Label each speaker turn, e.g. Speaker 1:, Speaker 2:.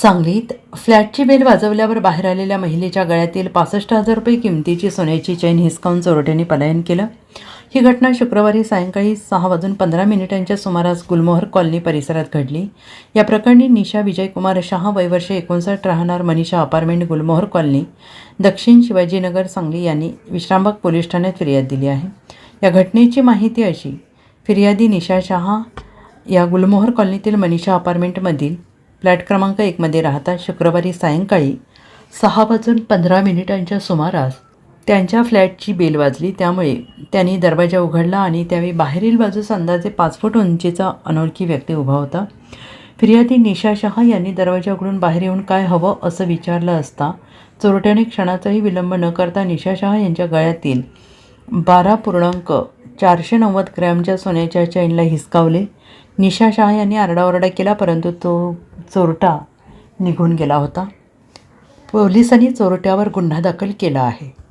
Speaker 1: सांगलीत फ्लॅटची बेल वाजवल्यावर बाहेर आलेल्या महिलेच्या गळ्यातील 65,000 रुपये किमतीची सोन्याची चैन हिसकावून चोरट्यांनी पलायन केलं. ही घटना शुक्रवारी सायंकाळी 6:15 सुमारास गुलमोहर कॉलनी परिसरात घडली. या प्रकरणी निशा विजयकुमार शहा वय वर्ष 59 राहणार मनीषा अपार्टमेंट गुलमोहर कॉलनी दक्षिण शिवाजीनगर सांगली यांनी विश्रामबाग पोलीस ठाण्यात फिर्याद दिली आहे. या घटनेची माहिती अशी: फिर्यादी निशा शहा या गुलमोहर कॉलनीतील मनीषा अपार्टमेंटमधील फ्लॅट क्रमांक 1मध्ये राहतात. शुक्रवारी सायंकाळी 6:15 सुमारास त्यांच्या फ्लॅटची बेल वाजली. त्यामुळे त्यांनी दरवाजा उघडला आणि त्यावेळी बाहेरील बाजूस अंदाजे 5 फूट उंचीचा अनोळखी व्यक्ती उभा होता. फिर्यादी निशा शहा यांनी दरवाजा उघडून बाहेर येऊन काय हवं असं विचारलं असता चोरट्याने क्षणाचाही विलंब न करता निशा शहा यांच्या गळ्यातील 12.490 ग्रॅमच्या सोन्याच्या चैनला हिसकावले. निशा शहा यांनी आरडाओरडा केला, परंतु तो चोरटा निघून गेला होता. पोलिसांनी चोरट्यावर गुन्हा दाखल केला आहे.